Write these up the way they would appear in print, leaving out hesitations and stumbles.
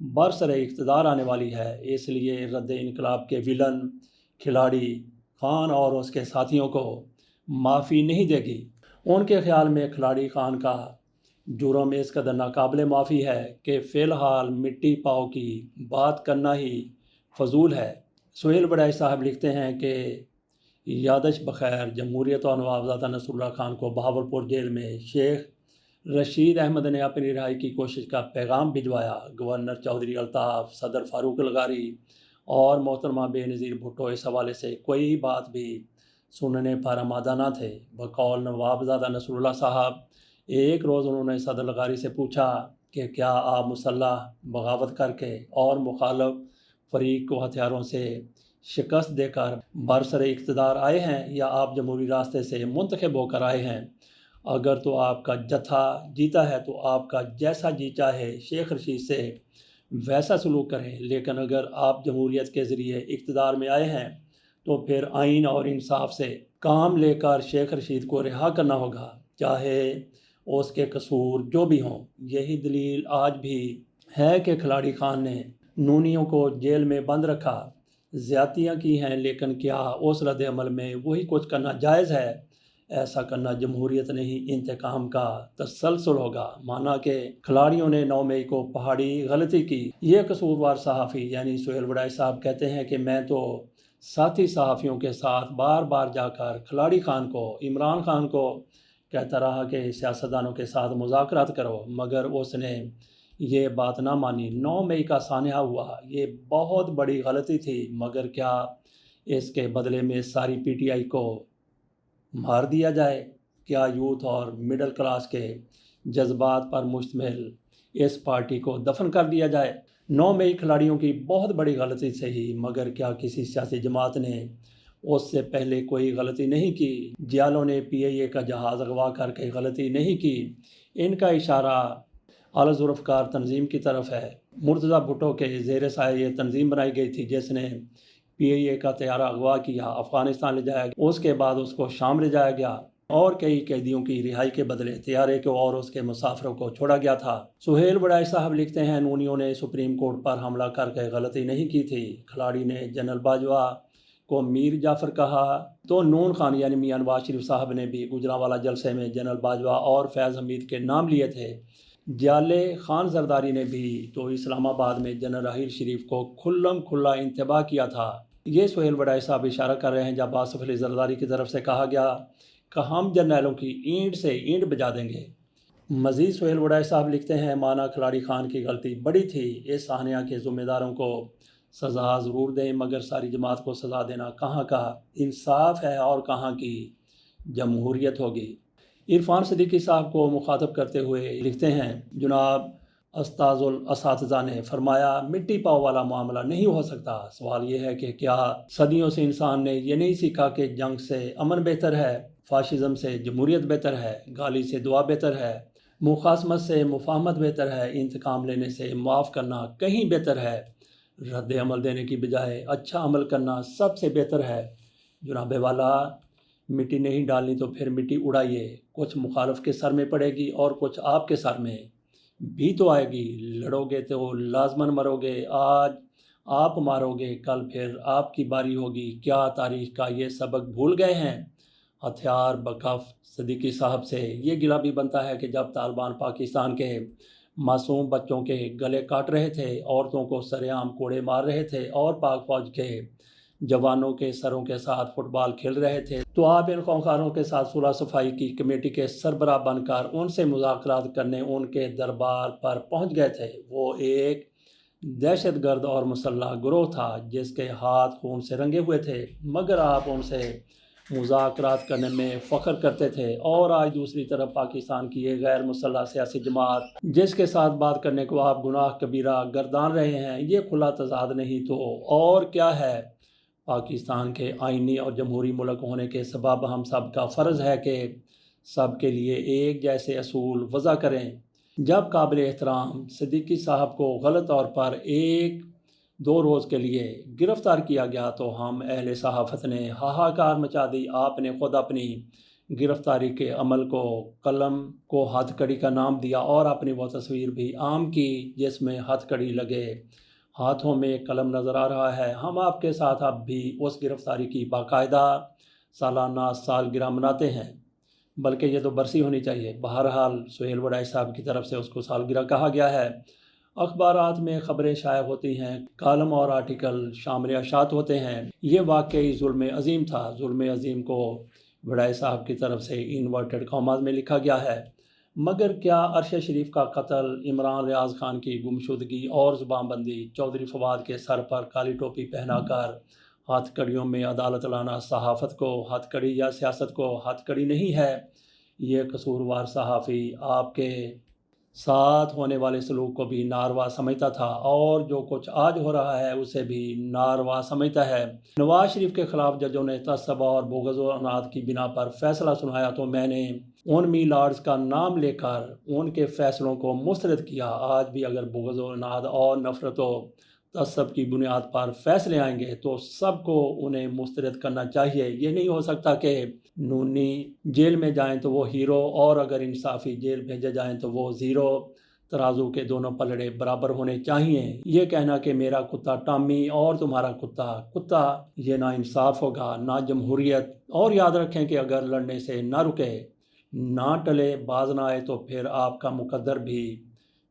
برسر اقتدار آنے والی ہے، اس لیے رد انقلاب کے ولن کھلاڑی خان اور اس کے ساتھیوں کو معافی نہیں دے گی۔ ان کے خیال میں کھلاڑی خان کا جرم اس قدر ناقابل معافی ہے کہ فی الحال مٹی پاؤ کی بات کرنا ہی فضول ہے۔ سہیل بڑائی صاحب لکھتے ہیں کہ یادش بخیر جمہوریت اور نوابزادہ نصر اللہ خان کو بہاولپور جیل میں شیخ رشید احمد نے اپنی رہائی کی کوشش کا پیغام بھجوایا۔ گورنر چودھری الطاف، صدر فاروق الغاری اور محترمہ بے نظیر بھٹو اس حوالے سے کوئی بات بھی سننے پر آمادہ نہ تھے۔ بقول نوابزادہ نصر اللہ صاحب، ایک روز انہوں نے صدر الغاری سے پوچھا کہ کیا آپ مسلح بغاوت کر کے اور مخالف فریق کو ہتھیاروں سے شکست دے کر برسر اقتدار آئے ہیں یا آپ جمہوری راستے سے منتخب ہو کر آئے ہیں؟ اگر تو آپ کا جتھا جیتا ہے تو آپ کا جیسا جی چاہے شیخ رشید سے ویسا سلوک کریں، لیکن اگر آپ جمہوریت کے ذریعے اقتدار میں آئے ہیں تو پھر آئین اور انصاف سے کام لے کر شیخ رشید کو رہا کرنا ہوگا، چاہے اس کے قصور جو بھی ہوں۔ یہی دلیل آج بھی ہے کہ کھلاڑی خان نے نونیوں کو جیل میں بند رکھا، زیادتیاں کی ہیں، لیکن کیا اس رد عمل میں وہی کچھ کرنا جائز ہے؟ ایسا کرنا جمہوریت نہیں، انتقام کا تسلسل ہوگا۔ مانا کہ کھلاڑیوں نے 9 مئی کو پہاڑی غلطی کی۔ یہ قصوروار صحافی یعنی سہیل بڑائی صاحب کہتے ہیں کہ میں تو ساتھی صحافیوں کے ساتھ بار بار جا کر کھلاڑی خان کو، عمران خان کو کہتا رہا کہ سیاستدانوں کے ساتھ مذاکرات کرو، مگر اس نے یہ بات نہ مانی۔ 9 مئی کا سانحہ ہوا، یہ بہت بڑی غلطی تھی، مگر کیا اس کے بدلے میں ساری پی ٹی آئی کو مار دیا جائے؟ کیا یوتھ اور مڈل کلاس کے جذبات پر مشتمل اس پارٹی کو دفن کر دیا جائے؟ 9 مئی کھلاڑیوں کی بہت بڑی غلطی صحیح، مگر کیا کسی سیاسی جماعت نے اس سے پہلے کوئی غلطی نہیں کی؟ جیالوں نے پی آئی اے کا جہاز اغوا کر کے غلطی نہیں کی۔ ان کا اشارہ الذوالفقار تنظیم کی طرف ہے۔ مرتضیٰ بھٹو کے زیر سایہ یہ تنظیم بنائی گئی تھی جس نے پی آئی اے کا طیارہ اغوا کیا، افغانستان لے جایا گیا، اس کے بعد اس کو شام لے جایا گیا اور کئی قیدیوں کی رہائی کے بدلے طیارے کو اور اس کے مسافروں کو چھوڑا گیا تھا۔ سہیل بڑائی صاحب لکھتے ہیں نونیوں نے سپریم کورٹ پر حملہ کر کے غلطی نہیں کی تھی۔ کھلاڑی نے جنرل باجوہ کو میر جعفر کہا تو نون خان یعنی میاں نواز شریف صاحب نے بھی گجرانوالہ جلسے میں جنرل باجوہ اور فیض حمید کے نام لیے تھے۔ جیالے خان زرداری نے بھی تو اسلام آباد میں جنرل راحیل شریف کو کھلم کھلا انتباہ کیا تھا۔ یہ سہیل بڑائی صاحب اشارہ کر رہے ہیں جب آصف علی زرداری کی طرف سے کہا گیا کہ ہم جرنیلوں کی اینٹ سے اینٹ بجا دیں گے۔ مزید سہیل بڑائی صاحب لکھتے ہیں مانا کھلاڑی خان کی غلطی بڑی تھی، اس سانحہ کے ذمہ داروں کو سزا ضرور دیں، مگر ساری جماعت کو سزا دینا کہاں کا انصاف ہے اور کہاں کی جمہوریت ہوگی؟ عرفان صدیقی صاحب کو مخاطب کرتے ہوئے لکھتے ہیں جناب استاذ الاساتذہ نے فرمایا مٹی پاؤ والا معاملہ نہیں ہو سکتا۔ سوال یہ ہے کہ کیا صدیوں سے انسان نے یہ نہیں سیکھا کہ جنگ سے امن بہتر ہے، فاشزم سے جمہوریت بہتر ہے، گالی سے دعا بہتر ہے، مخاصمت سے مفاہمت بہتر ہے، انتقام لینے سے معاف کرنا کہیں بہتر ہے، رد عمل دینے کی بجائے اچھا عمل کرنا سب سے بہتر ہے۔ جناب والا، مٹی نہیں ڈالنی تو پھر مٹی اڑائیے، کچھ مخالف کے سر میں پڑے گی اور کچھ آپ کے سر میں بھی تو آئے گی، لڑو گے تو لازماً مرو گے، آج آپ مارو گے کل پھر آپ کی باری ہوگی، کیا تاریخ کا یہ سبق بھول گئے ہیں؟ ہتھیار بکف صدیقی صاحب سے یہ گلہ بھی بنتا ہے کہ جب طالبان پاکستان کے معصوم بچوں کے گلے کاٹ رہے تھے، عورتوں کو سر عام کوڑے مار رہے تھے اور پاک فوج کے جوانوں کے سروں کے ساتھ فٹ بال کھیل رہے تھے، تو آپ ان خونخواروں کے ساتھ صلح صفائی کی کمیٹی کے سربراہ بن کر ان سے مذاکرات کرنے ان کے دربار پر پہنچ گئے تھے۔ وہ ایک دہشت گرد اور مسلح گروہ تھا جس کے ہاتھ خون سے رنگے ہوئے تھے، مگر آپ ان سے مذاکرات کرنے میں فخر کرتے تھے، اور آج دوسری طرف پاکستان کی یہ غیر مسلح سیاسی جماعت جس کے ساتھ بات کرنے کو آپ گناہ کبیرہ گردان رہے ہیں، یہ کھلا تضاد نہیں تو اور کیا ہے؟ پاکستان کے آئینی اور جمہوری ملک ہونے کے سبب ہم سب کا فرض ہے کہ سب کے لیے ایک جیسے اصول وضع کریں۔ جب قابل احترام صدیقی صاحب کو غلط طور پر 1-2 روز کے لیے گرفتار کیا گیا تو ہم اہل صحافت نے ہاہاکار مچا دی۔ آپ نے خود اپنی گرفتاری کے عمل کو قلم کو ہتھ کڑی کا نام دیا اور اپنی وہ تصویر بھی عام کی جس میں ہتھ کڑی لگے، ہاتھوں میں قلم نظر آ رہا ہے۔ ہم آپ کے ساتھ اب بھی اس گرفتاری کی باقاعدہ سالانہ سالگرہ مناتے ہیں، بلکہ یہ تو برسی ہونی چاہیے۔ بہرحال سہیل وڈائی صاحب کی طرف سے اس کو سالگرہ کہا گیا ہے۔ اخبارات میں خبریں شائع ہوتی ہیں، کالم اور آرٹیکل شامل اشاعت ہوتے ہیں۔ یہ واقعی ظلم عظیم تھا۔ ظلم عظیم کو وڈائی صاحب کی طرف سے انورٹڈ کاماز میں لکھا گیا ہے۔ مگر کیا ارشد شریف کا قتل، عمران ریاض خان کی گمشدگی اور زبان بندی، چودھری فواد کے سر پر کالی ٹوپی پہنا کر ہاتھ کڑیوں میں عدالت لانا صحافت کو ہاتھ کڑی یا سیاست کو ہاتھ کڑی نہیں ہے؟ یہ قصوروار صحافی آپ کے ساتھ ہونے والے سلوک کو بھی ناروا سمجھتا تھا اور جو کچھ آج ہو رہا ہے اسے بھی ناروا سمجھتا ہے۔ نواز شریف کے خلاف ججوں نے تعصب اور بغض و عناد کی بنا پر فیصلہ سنایا تو میں نے ان میلارڈز کا نام لے کر ان کے فیصلوں کو مسترد کیا۔ آج بھی اگر بغض و عناد اور نفرت و تعصب کی بنیاد پر فیصلے آئیں گے تو سب کو انہیں مسترد کرنا چاہیے۔ یہ نہیں ہو سکتا کہ نونی جیل میں جائیں تو وہ ہیرو اور اگر انصافی جیل بھیجے جائیں تو وہ زیرو۔ ترازو کے دونوں پلڑے برابر ہونے چاہیے۔ یہ کہنا کہ میرا کتا ٹامی اور تمہارا کتا یہ نا انصاف ہوگا، نا جمہوریت۔ اور یاد رکھیں کہ اگر لڑنے سے نہ رکے، نہ ٹلے، باز نہ آئے تو پھر آپ کا مقدر بھی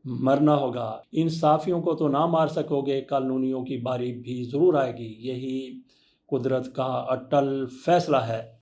مرنا ہوگا۔ انصافیوں کو تو نہ مار سکو گے، قانونیوں کی باری بھی ضرور آئے گی۔ یہی قدرت کا اٹل فیصلہ ہے۔